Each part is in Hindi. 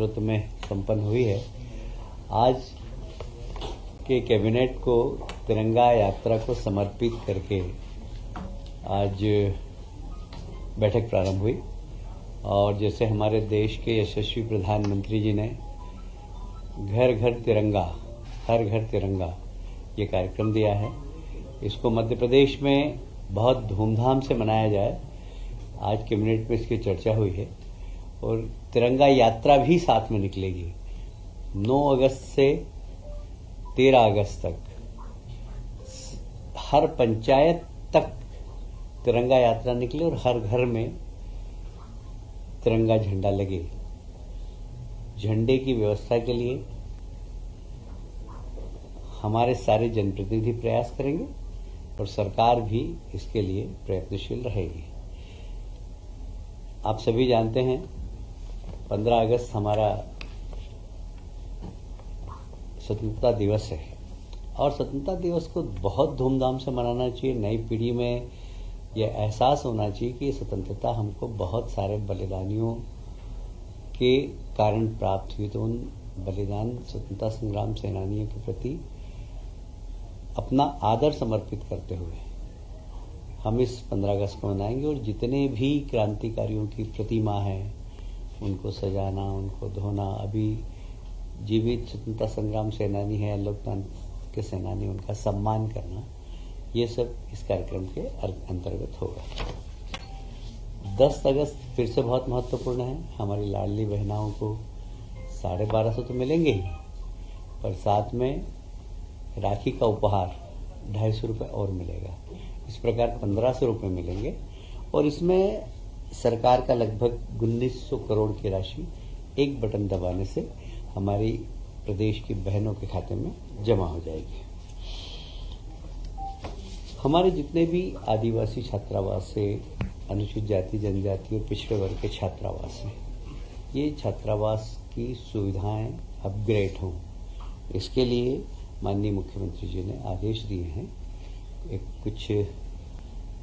में संपन्न हुई है। आज के कैबिनेट को तिरंगा यात्रा को समर्पित करके आज बैठक प्रारंभ हुई और जैसे हमारे देश के यशस्वी प्रधानमंत्री जी ने घर घर तिरंगा, हर घर तिरंगा ये कार्यक्रम दिया है, इसको मध्य प्रदेश में बहुत धूमधाम से मनाया जाए। आज कैबिनेट में इसकी चर्चा हुई है और तिरंगा यात्रा भी साथ में निकलेगी। 9 अगस्त से 13 अगस्त तक हर पंचायत तक तिरंगा यात्रा निकले और हर घर में तिरंगा झंडा लगे। झंडे की व्यवस्था के लिए हमारे सारे जनप्रतिनिधि प्रयास करेंगे और सरकार भी इसके लिए प्रयत्नशील रहेगी। आप सभी जानते हैं 15 अगस्त हमारा स्वतंत्रता दिवस है और स्वतंत्रता दिवस को बहुत धूमधाम से मनाना चाहिए। नई पीढ़ी में यह एहसास होना चाहिए कि स्वतंत्रता हमको बहुत सारे बलिदानियों के कारण प्राप्त हुई, तो उन बलिदान स्वतंत्रता संग्राम सेनानियों के प्रति अपना आदर समर्पित करते हुए हम इस 15 अगस्त को मनाएंगे और जितने भी क्रांतिकारियों की प्रतिमा है उनको सजाना, उनको धोना, अभी जीवित स्वतंत्रता संग्राम सेनानी है, लोकतंत्र के सेनानी, उनका सम्मान करना, ये सब इस कार्यक्रम के अंतर्गत होगा। 10 अगस्त फिर से बहुत महत्वपूर्ण है। हमारी लाडली बहनाओं को 1250 तो मिलेंगे ही, पर साथ में राखी का उपहार 250 रुपये और मिलेगा। इस प्रकार 1500 रुपये मिलेंगे और इसमें सरकार का लगभग 1900 करोड़ की राशि एक बटन दबाने से हमारी प्रदेश की बहनों के खाते में जमा हो जाएगी। हमारे जितने भी आदिवासी छात्रावास से, अनुसूचित जाति जनजाति और पिछड़े वर्ग के छात्रावास हैं, ये छात्रावास की सुविधाएं अपग्रेड हों, इसके लिए माननीय मुख्यमंत्री जी ने आदेश दिए हैं। एक कुछ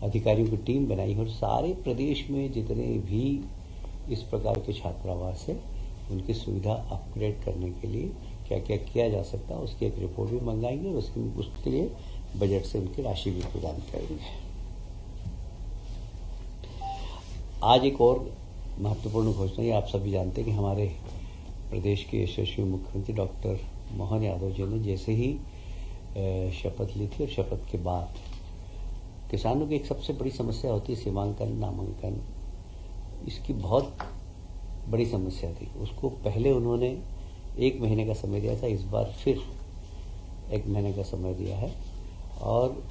अधिकारियों की टीम बनाई और सारे प्रदेश में जितने भी इस प्रकार के छात्रावास है उनकी सुविधा अपग्रेड करने के लिए क्या क्या किया जा सकता है उसकी एक रिपोर्ट भी मंगाएंगे और उसके लिए बजट से उनकी राशि भी प्रदान करेंगे। आज एक और महत्वपूर्ण घोषणा है। आप सभी जानते हैं कि हमारे प्रदेश के यशस्वी मुख्यमंत्री डॉक्टर मोहन यादव जी ने जैसे ही शपथ ली थी और शपथ के बाद किसानों की एक सबसे बड़ी समस्या होती है सीमांकन, नामांकन, इसकी बहुत बड़ी समस्या थी। उसको पहले उन्होंने 1 महीने का समय दिया था, इस बार फिर 1 महीने का समय दिया है और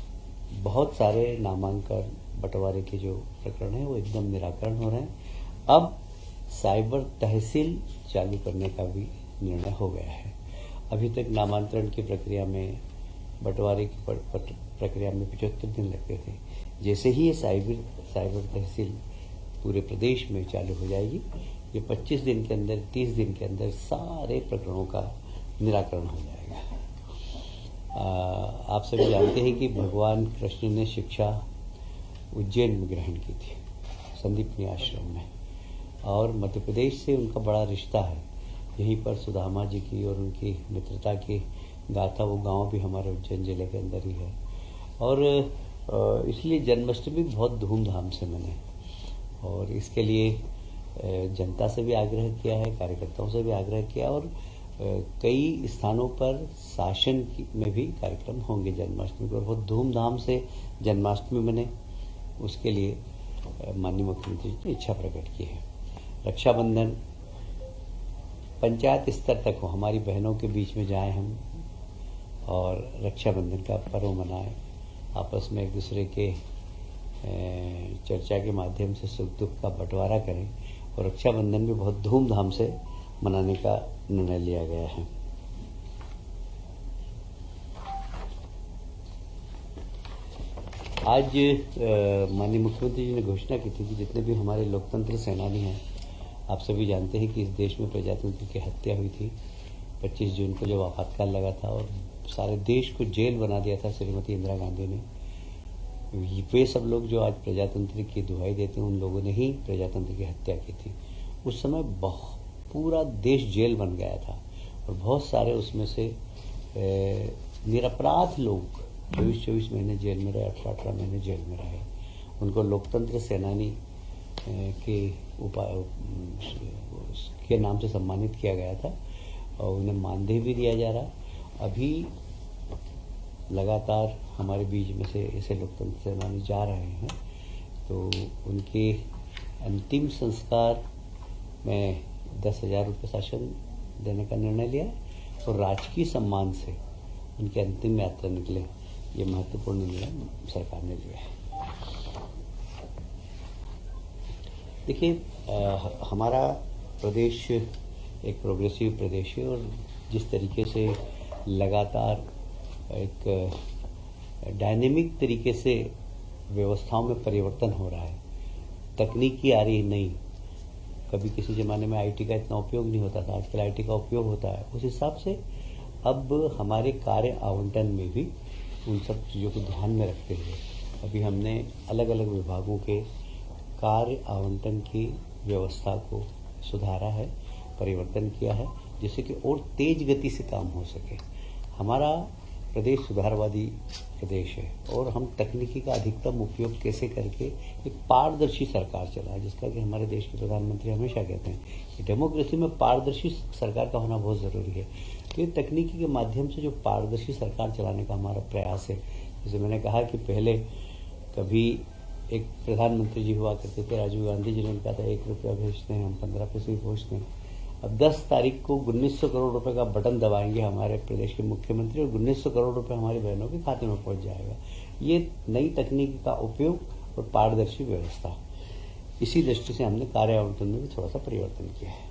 बहुत सारे नामांकन बंटवारे के जो प्रकरण है वो एकदम निराकरण हो रहे हैं। अब साइबर तहसील चालू करने का भी निर्णय हो गया है। अभी तक नामांतरण की प्रक्रिया में, बंटवारे की प्रक्रिया में 75 दिन लगते थे। जैसे ही ये साइबर तहसील पूरे प्रदेश में चालू हो जाएगी, ये 25 दिन के अंदर, 30 दिन के अंदर सारे प्रकरणों का निराकरण हो जाएगा। आप सभी जानते हैं कि भगवान कृष्ण ने शिक्षा उज्जैन में ग्रहण की थी, संदीपनी आश्रम में, और मध्य प्रदेश से उनका बड़ा रिश्ता है। यहीं पर सुदामा जी की और उनकी मित्रता की गाथा, वो गांव भी हमारे उज्जैन जिले के अंदर ही है और इसलिए जन्माष्टमी बहुत धूमधाम से मने और इसके लिए जनता से भी आग्रह किया है, कार्यकर्ताओं से भी आग्रह किया और कई स्थानों पर शासन में भी कार्यक्रम होंगे जन्माष्टमी पर। बहुत धूमधाम से जन्माष्टमी मने, उसके लिए माननीय मुख्यमंत्री जी ने इच्छा प्रकट की है। रक्षाबंधन पंचायत स्तर तक हो, हमारी बहनों के बीच में जाएं हम और रक्षाबंधन का पर्व मनाएं, आपस में एक दूसरे के चर्चा के माध्यम से सुख दुख का बंटवारा करें और रक्षाबंधन भी बहुत धूमधाम से मनाने का निर्णय लिया गया है। आज माननीय मुख्यमंत्री जी ने घोषणा की थी कि जितने भी हमारे लोकतंत्र सेनानी हैं, आप सभी जानते हैं कि इस देश में प्रजातंत्र की हत्या हुई थी 25 जून को जब आपातकाल लगा था और सारे देश को जेल बना दिया था श्रीमती इंदिरा गांधी ने। वे सब लोग जो आज प्रजातंत्र की दुहाई देते हैं, उन लोगों ने ही प्रजातंत्र की हत्या की थी। उस समय पूरा देश जेल बन गया था और बहुत सारे उसमें से निरपराध लोग 24-24 महीने जेल में रहे, 18-18 महीने जेल में रहे। उनको लोकतंत्र सेनानी के नाम से सम्मानित किया गया था और उन्हें मानदेय भी दिया जा रहा। अभी लगातार हमारे बीच में से ऐसे लोकतंत्र सेनानी जा रहे हैं, तो उनके अंतिम संस्कार में 10,000 रुपये शासन देने का निर्णय लिया है और राजकीय सम्मान से उनकी अंतिम यात्रा निकले, ये महत्वपूर्ण निर्णय सरकार ने लिया है। देखिए, हमारा प्रदेश एक प्रोग्रेसिव प्रदेश है और जिस तरीके से लगातार एक डायनेमिक तरीके से व्यवस्थाओं में परिवर्तन हो रहा है, तकनीकी आ रही नहीं। कभी किसी ज़माने में आईटी का इतना उपयोग नहीं होता था, आजकल आईटी का उपयोग होता है। उस हिसाब से अब हमारे कार्य आवंटन में भी उन सब चीज़ों को ध्यान में रखते हुए अभी हमने अलग अलग विभागों के कार्य आवंटन की व्यवस्था को सुधारा है, परिवर्तन किया है, जिससे कि और तेज गति से काम हो सके। हमारा प्रदेश सुधारवादी प्रदेश है और हम तकनीकी का अधिकतम उपयोग कैसे करके एक पारदर्शी सरकार चलाए, जिसका कि हमारे देश के प्रधानमंत्री हमेशा कहते हैं कि डेमोक्रेसी में पारदर्शी सरकार का होना बहुत ज़रूरी है। तो ये तकनीकी के माध्यम से जो पारदर्शी सरकार चलाने का हमारा प्रयास है, जैसे मैंने कहा कि पहले कभी एक प्रधानमंत्री जी हुआ करते थे, राजीव गांधी जी ने कहा था 1 रुपया भेजते हैं हम, 15 पैसे ही भेजते हैं। अब 10 तारीख को 1900 करोड़ रुपए का बटन दबाएंगे हमारे प्रदेश के मुख्यमंत्री और 1900 करोड़ रुपए हमारी बहनों के खाते में पहुंच जाएगा। ये नई तकनीक का उपयोग और पारदर्शी व्यवस्था, इसी दृष्टि से हमने कार्य आवंटन में भी थोड़ा सा परिवर्तन किया है।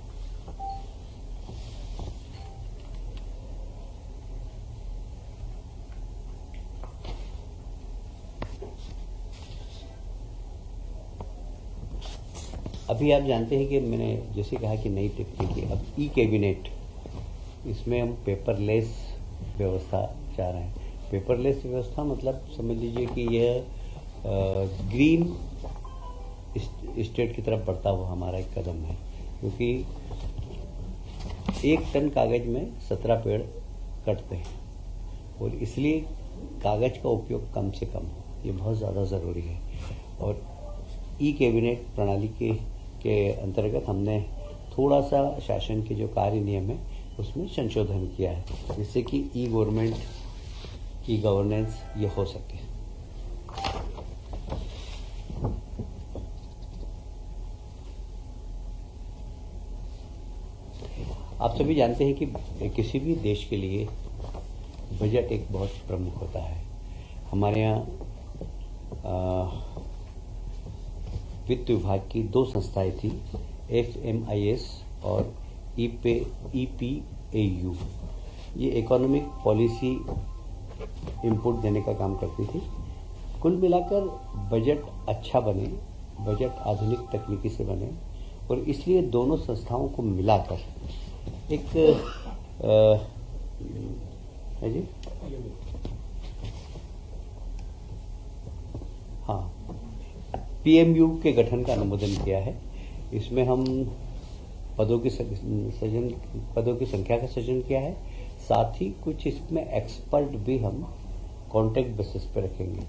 अभी आप जानते हैं कि मैंने जैसे कहा कि नई तकनीकी, अब ई कैबिनेट, इसमें हम पेपरलेस व्यवस्था चाह रहे हैं। पेपरलेस व्यवस्था मतलब समझ लीजिए कि यह ग्रीन स्टेट की तरफ बढ़ता हुआ हमारा एक कदम है, क्योंकि 1 टन कागज में 17 पेड़ कटते हैं और इसलिए कागज का उपयोग कम से कम हो, ये बहुत ज़्यादा ज़रूरी है। और ई कैबिनेट प्रणाली के अंतर्गत हमने थोड़ा सा शासन के जो कार्य नियम है उसमें संशोधन किया है, जिससे कि ई गवर्नमेंट, ई गवर्नेंस ये हो सके। आप सभी जानते हैं कि किसी भी देश के लिए बजट एक बहुत प्रमुख होता है। हमारे यहाँ वित्त विभाग की 2 संस्थाएं थी, FMIS और EPAU। ये इकोनॉमिक पॉलिसी इनपुट देने का काम करती थी। कुल मिलाकर बजट अच्छा बने, बजट आधुनिक तकनीकी से बने, और इसलिए दोनों संस्थाओं को मिलाकर एक है जी, हाँ, PMU के गठन का अनुमोदन किया है। इसमें हम पदों की संख्या का सृजन किया है, साथ ही कुछ इसमें एक्सपर्ट भी हम कॉन्ट्रैक्ट बेसिस पे रखेंगे,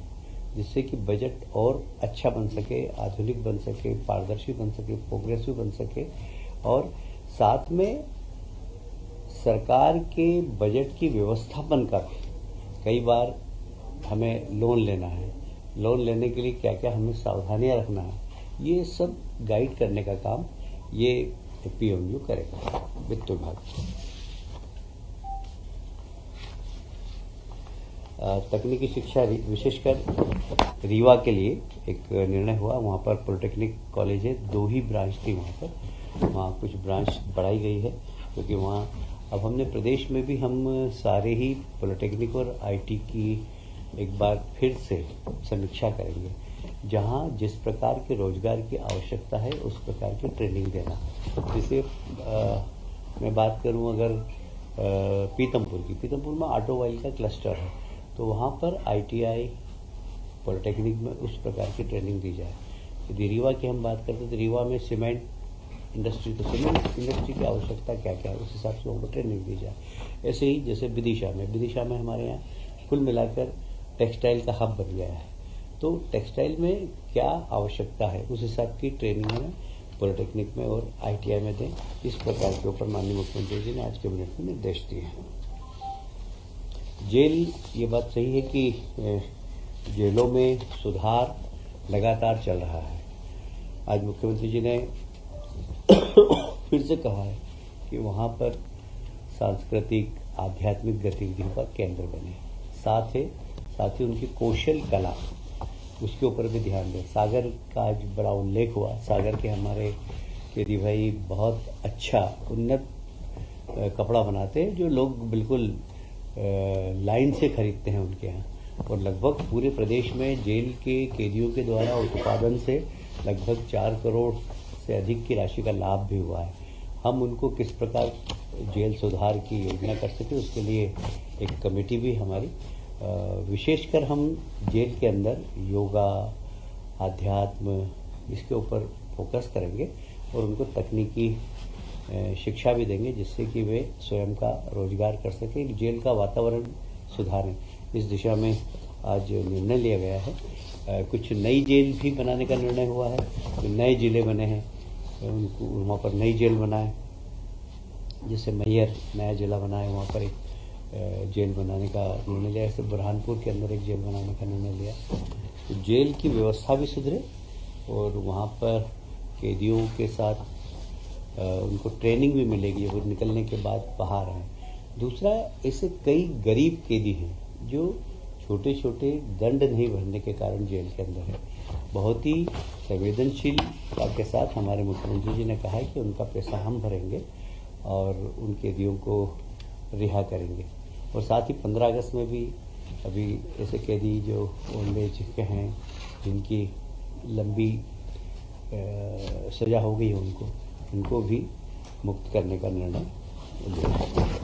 जिससे कि बजट और अच्छा बन सके, आधुनिक बन सके, पारदर्शी बन सके, प्रोग्रेसिव बन सके। और साथ में सरकार के बजट की व्यवस्थापन का भी, कई बार हमें लोन लेना है, लोन लेने के लिए क्या क्या हमें सावधानियां रखना है, ये सब गाइड करने का काम ये PMU करेगा, वित्त विभाग। तकनीकी शिक्षा विशेषकर रीवा के लिए एक निर्णय हुआ। वहाँ पर पॉलिटेक्निक कॉलेज है, 2 ही ब्रांच थी वहाँ पर, वहाँ कुछ ब्रांच बढ़ाई गई है, क्योंकि वहाँ अब हमने प्रदेश में भी हम सारे ही पॉलिटेक्निक और IT की एक बार फिर से समीक्षा करेंगे, जहाँ जिस प्रकार के रोजगार की आवश्यकता है उस प्रकार की ट्रेनिंग देना। जैसे मैं बात करूं अगर पीतमपुर की, पीतमपुर में ऑटोमोबाइल का क्लस्टर है, तो वहाँ पर ITI पॉलिटेक्निक में उस प्रकार की ट्रेनिंग दी जाए। यदि रीवा की हम बात करते हैं तो रीवा में सीमेंट इंडस्ट्री तो सीमेंट इंडस्ट्री की आवश्यकता क्या क्या है, उस हिसाब से उनको ट्रेनिंग दी जाए। ऐसे ही जैसे विदिशा में हमारे यहाँ कुल मिलाकर टेक्सटाइल का हब बन गया है, तो टेक्सटाइल में क्या आवश्यकता है उस हिसाब की ट्रेनिंग हमें पॉलिटेक्निक में और ITI में दें। इस प्रकार के ऊपर माननीय मुख्यमंत्री जी ने आज कैबिनेट में निर्देश दिए हैं। जेल, ये बात सही है कि जेलों में सुधार लगातार चल रहा है। आज मुख्यमंत्री जी ने फिर से कहा है कि वहाँ पर सांस्कृतिक आध्यात्मिक गतिविधियों का केंद्र बने, साथ ही उनकी कौशल कला उसके ऊपर भी ध्यान दें। सागर का आज बड़ा उल्लेख हुआ। सागर के हमारे केदी भाई बहुत अच्छा उन्नत कपड़ा बनाते हैं, जो लोग बिल्कुल लाइन से खरीदते हैं उनके यहाँ, और लगभग पूरे प्रदेश में जेल के कैदियों के द्वारा उत्पादन से लगभग 4 करोड़ से अधिक की राशि का लाभ भी हुआ है। हम उनको किस प्रकार जेल सुधार की योजना कर सके, उसके लिए एक कमेटी भी हमारी, विशेषकर हम जेल के अंदर योगा, आध्यात्म, इसके ऊपर फोकस करेंगे और उनको तकनीकी शिक्षा भी देंगे, जिससे कि वे स्वयं का रोजगार कर सकें, जेल का वातावरण सुधारें। इस दिशा में आज निर्णय लिया गया है। कुछ नई जेल भी बनाने का निर्णय हुआ है। जो नए जिले बने हैं उनको वहाँ पर नई जेल बनाए, जैसे मैयर नया जिला बना है, वहाँ पर एक जेल बनाने का निर्णय लिया। ऐसे बुरहानपुर के अंदर एक जेल बनाने का निर्णय लिया। तो जेल की व्यवस्था भी सुधरे और वहाँ पर कैदियों के साथ उनको ट्रेनिंग भी मिलेगी वो निकलने के बाद बाहर आए। दूसरा, ऐसे कई गरीब कैदी हैं जो छोटे छोटे दंड नहीं भरने के कारण जेल के अंदर है। बहुत ही संवेदनशीलता के साथ हमारे मुख्यमंत्री जी ने कहा है कि उनका पैसा हम भरेंगे और उन कैदियों को रिहा करेंगे। और साथ ही 15 अगस्त में भी अभी ऐसे कैदी जो ओल्ड एज के हैं, जिनकी लंबी सजा हो गई है, उनको भी मुक्त करने का निर्णय लिया।